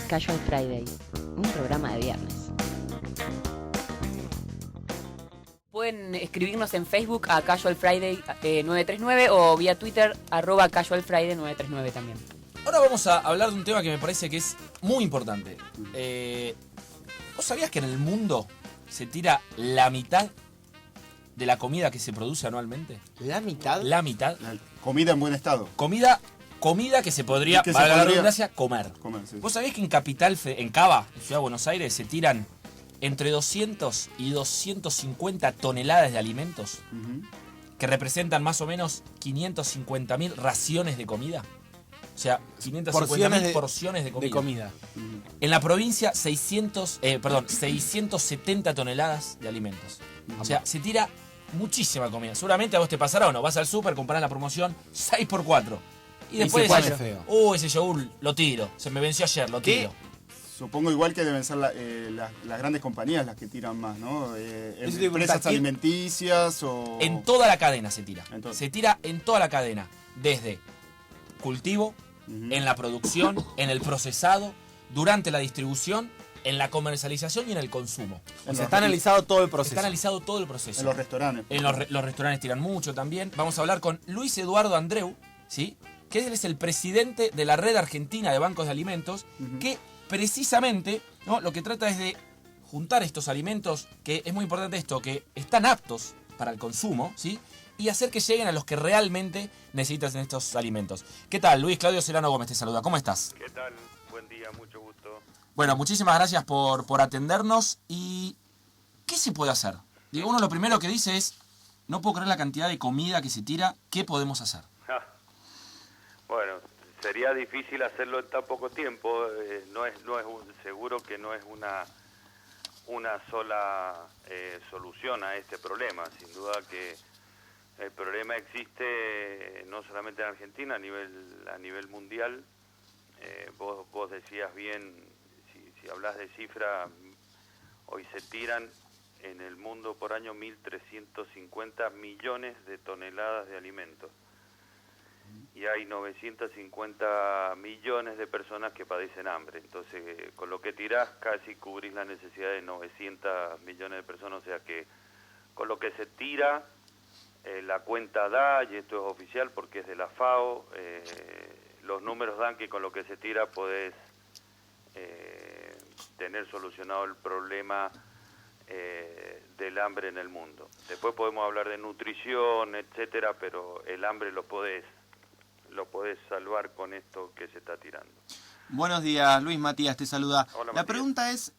Casual Friday, un programa de viernes. Pueden escribirnos en Facebook a Casual Friday 939 o vía Twitter @Casual Friday 939 también. Ahora vamos a hablar de un tema que me parece que es muy importante. ¿Vos sabías que en el mundo se tira la mitad de la comida que se produce anualmente? ¿La mitad? La mitad. Comida en buen estado. Comida que se podría, para la redundancia, comer. Sí. ¿Vos sabés que en Capital, en Cava, en Ciudad de Buenos Aires, se tiran entre 200 y 250 toneladas de alimentos que representan más o menos 550.000 raciones de comida? O sea, 550.000 porciones de comida. En la provincia, 670 toneladas de alimentos. O sea, se tira muchísima comida. Seguramente a vos te pasará o no. Vas al súper, comprás la promoción 6x4. Y después decís, ese yogur lo tiro. Se me venció ayer, lo tiro. Supongo igual que deben ser las grandes compañías las que tiran más, ¿no? Empresas alimenticias o... En toda la cadena se tira. Se tira en toda la cadena. Desde cultivo, en la producción, en el procesado, durante la distribución, en la comercialización y en el consumo. O sea, está analizado todo el proceso. Está analizado todo el proceso. En los restaurantes. Los restaurantes tiran mucho también. Vamos a hablar con Luis Eduardo Andreu, ¿sí? Que él es el presidente de la Red Argentina de Bancos de Alimentos, que precisamente, ¿no?, lo que trata es de juntar estos alimentos, que es muy importante esto, que están aptos para el consumo, ¿sí?, y hacer que lleguen a los que realmente necesitan estos alimentos. ¿Qué tal, Luis? Claudio Serrano Gómez te saluda. ¿Cómo estás? ¿Qué tal? Buen día, mucho gusto. Bueno, muchísimas gracias por atendernos. ¿Y qué se puede hacer? Digo, uno lo primero que dice es, no puedo creer la cantidad de comida que se tira, ¿qué podemos hacer? Bueno, sería difícil hacerlo en tan poco tiempo. Seguro que no es una sola solución a este problema. Sin duda que el problema existe no solamente en Argentina, a nivel mundial. Vos decías bien, si hablas de cifra, hoy se tiran en el mundo por año 1.350 millones de toneladas de alimentos. Y hay 950 millones de personas que padecen hambre. Entonces, con lo que tirás, casi cubrís la necesidad de 900 millones de personas. O sea que, con lo que se tira, la cuenta da, y esto es oficial porque es de la FAO, los números dan que con lo que se tira podés tener solucionado el problema del hambre en el mundo. Después podemos hablar de nutrición, etcétera, pero el hambre lo podés salvar con esto que se está tirando. Buenos días, Luis. Matías te saluda. Hola, la pregunta es,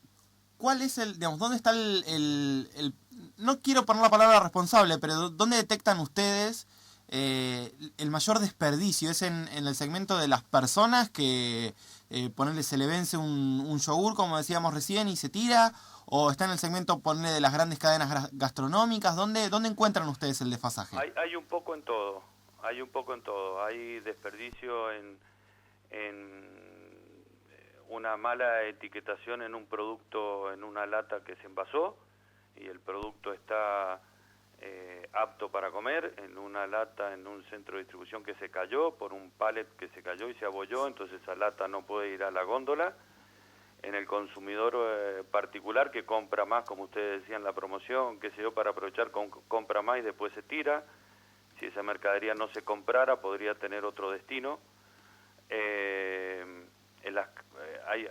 ¿cuál es dónde está el no quiero poner la palabra responsable, pero dónde detectan ustedes el mayor desperdicio? ¿Es en el segmento de las personas que se le vence un yogur, como decíamos recién, y se tira? ¿O está en el segmento, de las grandes cadenas gastronómicas? ¿Dónde encuentran ustedes el desfasaje? Hay un poco en todo. Hay desperdicio en una mala etiquetación en un producto, en una lata que se envasó, y el producto está apto para comer, en una lata en un centro de distribución que se cayó, por un pallet que se cayó y se abolló, entonces esa lata no puede ir a la góndola. En el consumidor particular que compra más, como ustedes decían, la promoción, qué sé yo, para aprovechar, compra más y después se tira. Si esa mercadería no se comprara, podría tener otro destino.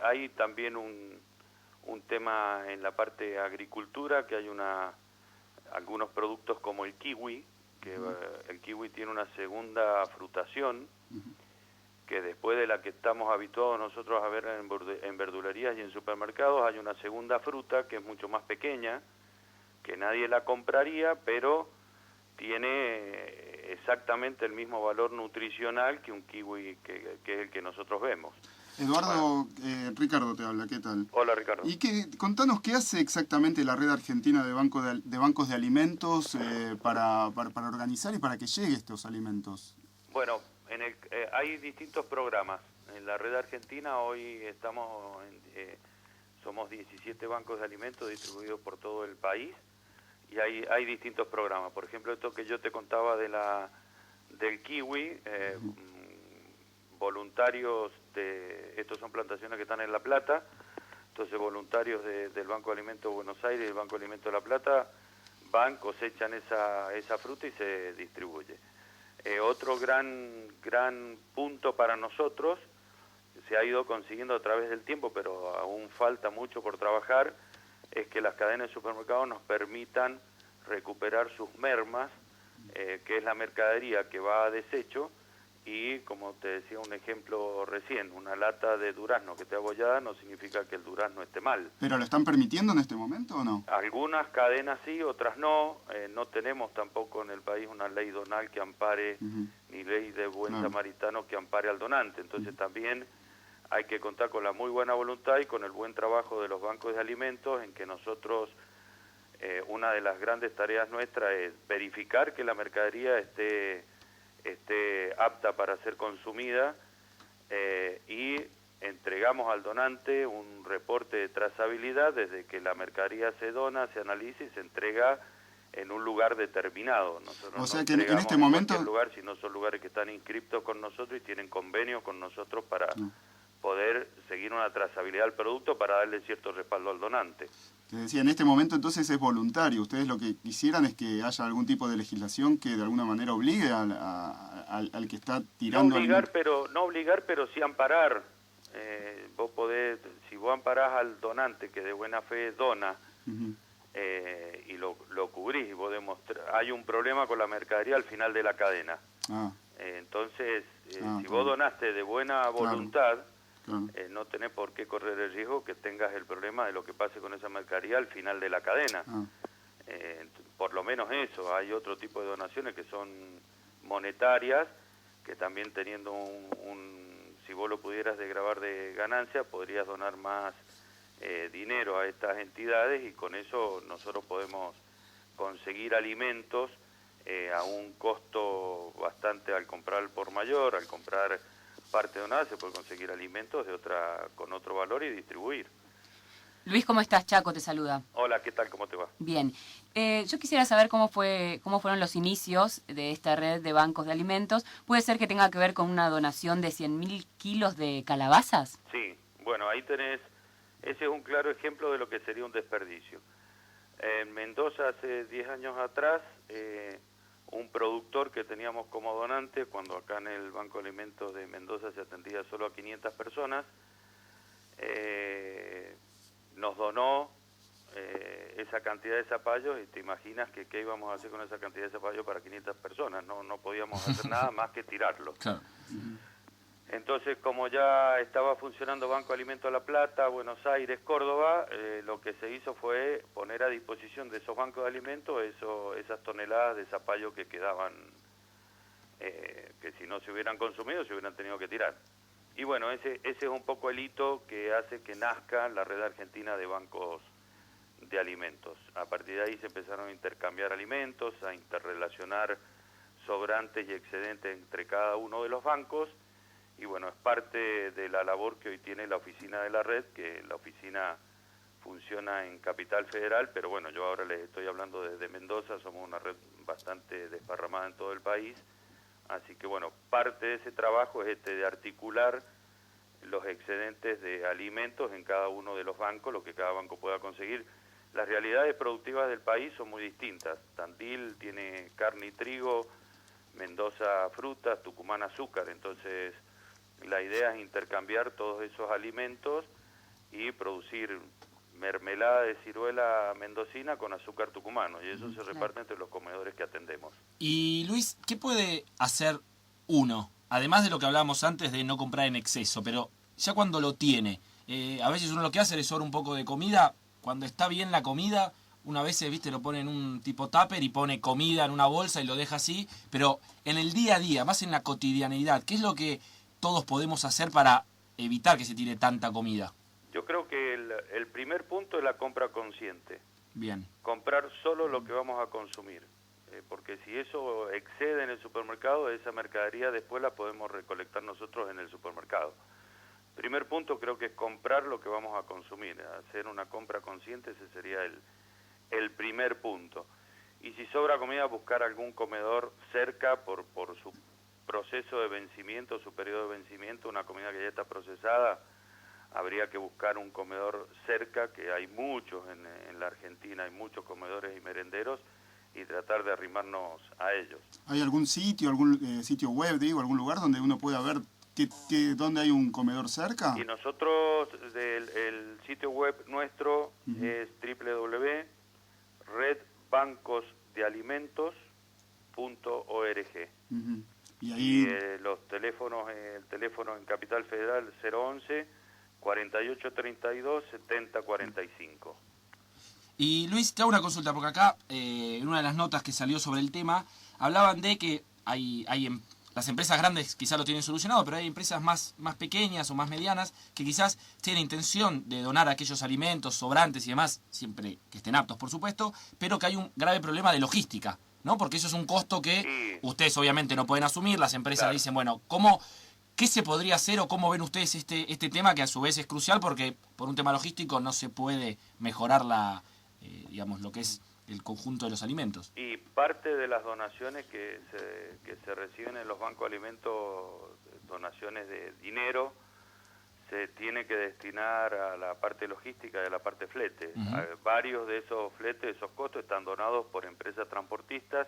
Hay también un tema en la parte de agricultura, que hay algunos productos como el kiwi, que el kiwi tiene una segunda frutación, que después de la que estamos habituados nosotros a ver en verdulerías y en supermercados, hay una segunda fruta que es mucho más pequeña, que nadie la compraría, pero tiene exactamente el mismo valor nutricional que un kiwi que es el que nosotros vemos. Eduardo, Ricardo te habla, ¿qué tal? Hola, Ricardo. Y contanos, ¿qué hace exactamente la Red Argentina de Bancos de Alimentos para organizar y para que lleguen estos alimentos? Bueno, hay distintos programas. En la Red Argentina hoy somos 17 bancos de alimentos distribuidos por todo el país, y hay distintos programas. Por ejemplo, esto que yo te contaba del kiwi, voluntarios estos son plantaciones que están en La Plata, entonces voluntarios del Banco de Alimentos de Buenos Aires y del Banco de Alimentos de La Plata van, cosechan esa fruta y se distribuye. Otro gran punto para nosotros, se ha ido consiguiendo a través del tiempo, pero aún falta mucho por trabajar, es que las cadenas de supermercados nos permitan recuperar sus mermas, que es la mercadería que va a desecho, y como te decía un ejemplo recién, una lata de durazno que esté abollada no significa que el durazno esté mal. ¿Pero lo están permitiendo en este momento o no? Algunas cadenas sí, otras no. No tenemos tampoco en el país una ley donal que ampare, ni ley de buen samaritano que ampare al donante. Entonces también hay que contar con la muy buena voluntad y con el buen trabajo de los bancos de alimentos, en que nosotros, una de las grandes tareas nuestras es verificar que la mercadería esté apta para ser consumida, y entregamos al donante un reporte de trazabilidad desde que la mercadería se dona, se analiza y se entrega en un lugar determinado. Nosotros o sea no que en entregamos este momento... cualquier lugar, sino son lugares que están inscriptos con nosotros y tienen convenios con nosotros para poder seguir una trazabilidad del producto para darle cierto respaldo al donante. Te decía, en este momento entonces es voluntario. Ustedes lo que quisieran es que haya algún tipo de legislación que de alguna manera obligue al que está tirando... No obligar, pero sí amparar. Vos podés, si vos amparás al donante que de buena fe dona, y lo cubrís, y vos hay un problema con la mercadería al final de la cadena. Entonces, si vos donaste de buena voluntad, no tenés por qué correr el riesgo que tengas el problema de lo que pase con esa mercadería al final de la cadena. Por lo menos eso. Hay otro tipo de donaciones que son monetarias, que también teniendo si vos lo pudieras desgravar de ganancia, podrías donar más dinero a estas entidades, y con eso nosotros podemos conseguir alimentos a un costo bastante, al comprar al por mayor, al comprar parte donada, se puede conseguir alimentos con otro valor y distribuir. Luis, ¿cómo estás? Chaco te saluda. Hola, ¿qué tal? ¿Cómo te va? Bien. Yo quisiera saber cómo fueron los inicios de esta red de bancos de alimentos. ¿Puede ser que tenga que ver con una donación de 100.000 kilos de calabazas? Sí, bueno, ahí tenés, ese es un claro ejemplo de lo que sería un desperdicio. En Mendoza, hace 10 años atrás, un productor que teníamos como donante, cuando acá en el Banco de Alimentos de Mendoza se atendía solo a 500 personas, nos donó esa cantidad de zapallos, y te imaginas que qué íbamos a hacer con esa cantidad de zapallos para 500 personas. No podíamos hacer nada más que tirarlo. Claro. Entonces, como ya estaba funcionando Banco de Alimentos La Plata, Buenos Aires, Córdoba, lo que se hizo fue poner a disposición de esos bancos de alimentos esas toneladas de zapallo que quedaban, que si no se hubieran consumido se hubieran tenido que tirar. Y bueno, ese es un poco el hito que hace que nazca la red argentina de bancos de alimentos. A partir de ahí se empezaron a intercambiar alimentos, a interrelacionar sobrantes y excedentes entre cada uno de los bancos. Y bueno, es parte de la labor que hoy tiene la oficina de la red, que la oficina funciona en Capital Federal, pero bueno, yo ahora les estoy hablando desde Mendoza, somos una red bastante desparramada en todo el país, así que bueno, parte de ese trabajo es de articular los excedentes de alimentos en cada uno de los bancos, lo que cada banco pueda conseguir. Las realidades productivas del país son muy distintas. Tandil tiene carne y trigo, Mendoza frutas, Tucumán azúcar, entonces la idea es intercambiar todos esos alimentos y producir mermelada de ciruela mendocina con azúcar tucumano, y eso se reparte entre los comedores que atendemos. Y Luis, ¿qué puede hacer uno? Además de lo que hablábamos antes de no comprar en exceso, pero ya cuando lo tiene, a veces uno lo que hace es le sobra un poco de comida. Cuando está bien la comida, una vez, viste, lo pone en un tipo tupper y pone comida en una bolsa y lo deja así, pero en el día a día, más en la cotidianeidad, ¿qué es lo que todos podemos hacer para evitar que se tire tanta comida? Yo creo que el primer punto es la compra consciente. Bien. Comprar solo lo que vamos a consumir, porque si eso excede en el supermercado, esa mercadería después la podemos recolectar nosotros en el supermercado. Primer punto creo que es comprar lo que vamos a consumir, hacer una compra consciente, ese sería el primer punto. Y si sobra comida, buscar algún comedor cerca por proceso de vencimiento, su periodo de vencimiento, una comida que ya está procesada, habría que buscar un comedor cerca, que hay muchos en la Argentina, hay muchos comedores y merenderos, y tratar de arrimarnos a ellos. ¿Hay algún sitio, algún sitio web, digo, algún lugar donde uno pueda ver dónde hay un comedor cerca? Y nosotros, el sitio web nuestro es www.redbancosdealimentos.org. Y ahí... Los teléfonos, el teléfono en Capital Federal 011 4832 7045. Y Luis, te hago una consulta, porque acá, en una de las notas que salió sobre el tema, hablaban de que las empresas grandes quizás lo tienen solucionado, pero hay empresas más pequeñas o más medianas que quizás tienen intención de donar aquellos alimentos sobrantes y demás, siempre que estén aptos, por supuesto, pero que hay un grave problema de logística, ¿no? Porque eso es un costo que ustedes obviamente no pueden asumir, las empresas dicen, bueno, ¿qué se podría hacer o cómo ven ustedes este tema que a su vez es crucial porque por un tema logístico no se puede mejorar digamos, lo que es el conjunto de los alimentos? Y parte de las donaciones que se reciben en los bancos de alimentos, donaciones de dinero, se tiene que destinar a la parte logística y a la parte flete. Varios de esos fletes, esos costos, están donados por empresas transportistas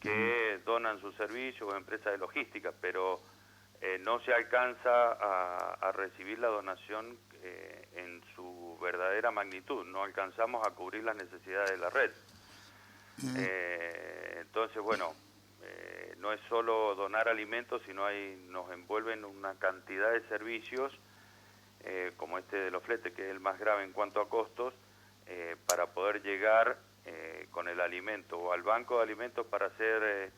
que donan sus servicios o empresas de logística, pero no se alcanza a recibir la donación en su verdadera magnitud, no alcanzamos a cubrir las necesidades de la red. Entonces, bueno, no es solo donar alimentos, sino nos envuelven una cantidad de servicios, como este de los fletes, que es el más grave en cuanto a costos, para poder llegar con el alimento o al banco de alimentos para ser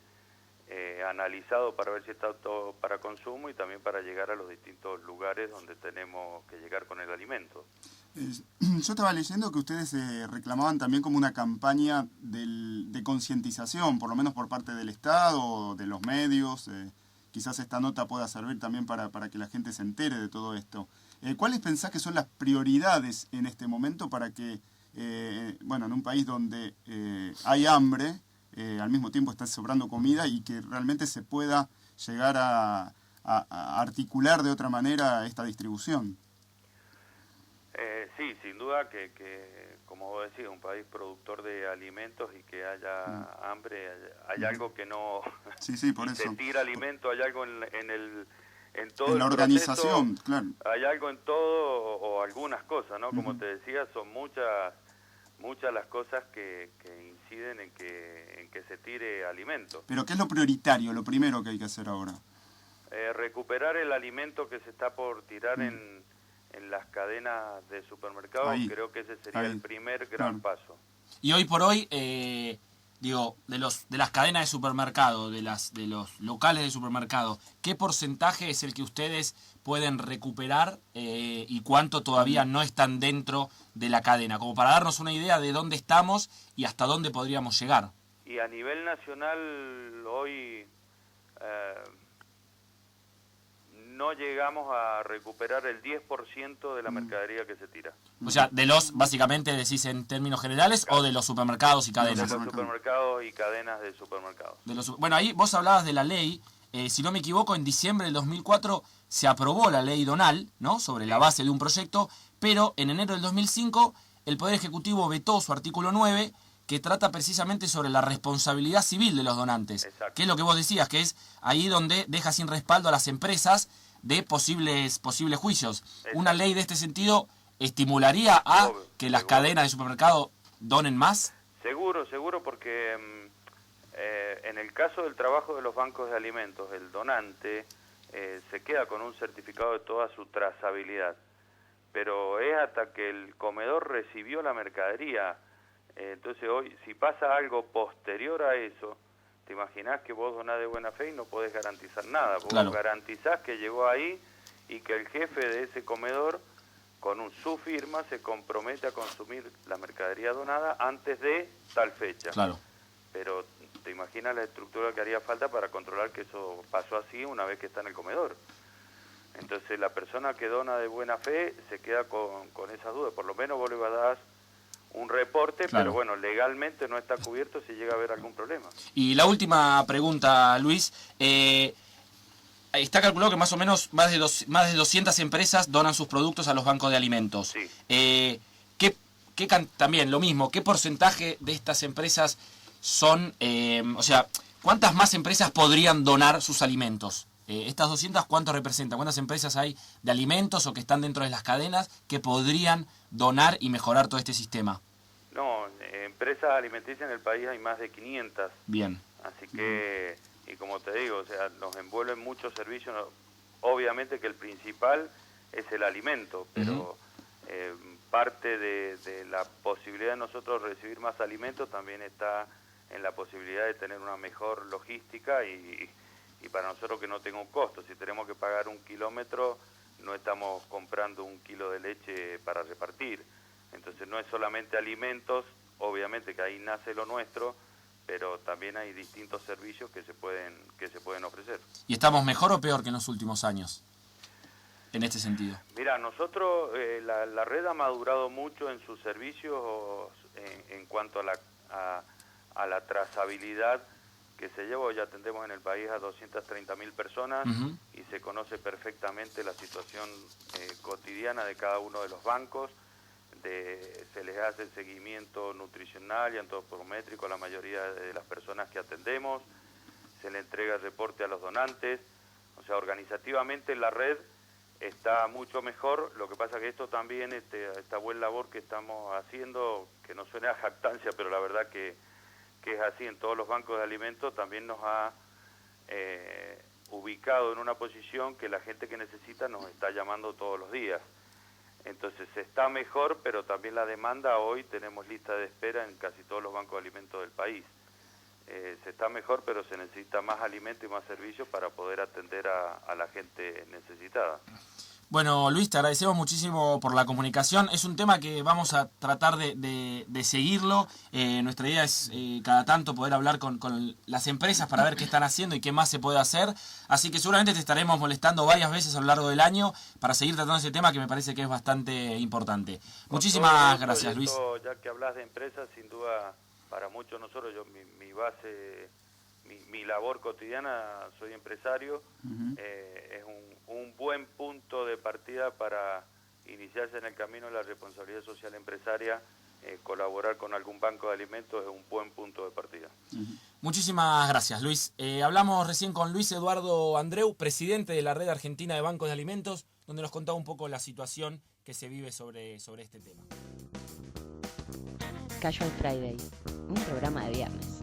analizado para ver si está todo para consumo y también para llegar a los distintos lugares donde tenemos que llegar con el alimento. Yo estaba leyendo que ustedes reclamaban también como una campaña de concientización, por lo menos por parte del Estado, de los medios. Quizás esta nota pueda servir también para que la gente se entere de todo esto. ¿Cuáles pensás que son las prioridades en este momento para que, en un país donde hay hambre, al mismo tiempo está sobrando comida y que realmente se pueda llegar a articular de otra manera esta distribución? Sí, sin duda que, como vos decís, un país productor de alimentos y que haya hambre, hay algo que no... Sí, por eso. Se tira alimento, hay algo en todo en la el organización, proceso, claro. Hay algo en todo o algunas cosas, ¿no? Como te decía, son muchas las cosas que inciden en que se tire alimento. Pero ¿qué es lo prioritario, lo primero que hay que hacer ahora? Recuperar el alimento que se está por tirar en las cadenas de supermercados, creo que ese sería el primer gran paso. Y hoy por hoy, de las cadenas de supermercado, de los locales de supermercado, ¿qué porcentaje es el que ustedes pueden recuperar y cuánto todavía no están dentro de la cadena? Como para darnos una idea de dónde estamos y hasta dónde podríamos llegar. Y a nivel nacional hoy no llegamos a recuperar el 10% de la mercadería que se tira. O sea, básicamente decís en términos generales, o de los supermercados y cadenas. De los supermercados y cadenas de supermercados. Bueno, ahí vos hablabas de la ley. Si no me equivoco, en diciembre del 2004 se aprobó la ley Donal, ¿no? Sobre la base de un proyecto, pero en enero del 2005 el Poder Ejecutivo vetó su artículo 9, que trata precisamente sobre la responsabilidad civil de los donantes. Exacto. Que es lo que vos decías, que es ahí donde deja sin respaldo a las empresas de posibles juicios. Exacto. Una ley de este sentido estimularía a que las cadenas de supermercado donen más. Seguro, porque en el caso del trabajo de los bancos de alimentos, el donante se queda con un certificado de toda su trazabilidad, pero es hasta que el comedor recibió la mercadería. Entonces hoy, si pasa algo posterior a eso, te imaginás que vos donás de buena fe y no podés garantizar nada. Vos garantizás que llegó ahí y que el jefe de ese comedor, con su firma, se compromete a consumir la mercadería donada antes de tal fecha. Claro. Pero te imaginas la estructura que haría falta para controlar que eso pasó así una vez que está en el comedor. Entonces la persona que dona de buena fe se queda con esas dudas. Por lo menos vos le vas a dar un reporte, Claro. pero bueno, legalmente no está cubierto si llega a haber algún problema. Y la última pregunta, Luis. Está calculado que más o menos más de 200 empresas donan sus productos a los bancos de alimentos. Sí. También lo mismo, ¿qué porcentaje de estas empresas son, o sea, cuántas más empresas podrían donar sus alimentos? Estas 200, ¿cuánto representan? ¿Cuántas empresas hay de alimentos o que están dentro de las cadenas que podrían donar y mejorar todo este sistema? No, empresas alimenticias en el país hay más de 500. Bien. Así que, y como te digo, o sea, nos envuelven muchos servicios. Obviamente que el principal es el alimento, pero parte de la posibilidad de nosotros recibir más alimentos también está en la posibilidad de tener una mejor logística y para nosotros que no tenga un costo. Si tenemos que pagar 1 kilómetro, no estamos comprando 1 kilo de leche para repartir. Entonces no es solamente alimentos, obviamente que ahí nace lo nuestro, pero también hay distintos servicios que se pueden ofrecer. ¿Y estamos mejor o peor que en los últimos años en este sentido? Mira, nosotros, la red ha madurado mucho en sus servicios en cuanto a la trazabilidad que se lleva. Hoy atendemos en el país a 230.000 personas y se conoce perfectamente la situación cotidiana de cada uno de los bancos. Se les hace el seguimiento nutricional y antropométrico a la mayoría de las personas que atendemos, se le entrega el reporte a los donantes. O sea, organizativamente la red está mucho mejor. Lo que pasa que esto también, esta buena labor que estamos haciendo, que no suena a jactancia, pero la verdad que es así en todos los bancos de alimentos, también nos ha ubicado en una posición que la gente que necesita nos está llamando todos los días. Entonces está mejor, pero también la demanda, hoy tenemos lista de espera en casi todos los bancos de alimentos del país. Se está mejor, pero se necesita más alimento y más servicios para poder atender a la gente necesitada. Bueno, Luis, te agradecemos muchísimo por la comunicación. Es un tema que vamos a tratar de seguirlo. Nuestra idea es cada tanto poder hablar con las empresas para ver qué están haciendo y qué más se puede hacer. Así que seguramente te estaremos molestando varias veces a lo largo del año para seguir tratando ese tema que me parece que es bastante importante. Muchísimas gracias, Luis. Ya que hablas de empresas, sin duda, para muchos nosotros, mi base, mi labor cotidiana, soy empresario, es un buen punto de partida para iniciarse en el camino de la responsabilidad social empresaria. Colaborar con algún banco de alimentos es un buen punto de partida. Muchísimas gracias, Luis. Hablamos recién con Luis Eduardo Andreu, presidente de la Red Argentina de Bancos de Alimentos, donde nos contaba un poco la situación que se vive sobre este tema. Casual Friday, un programa de viernes.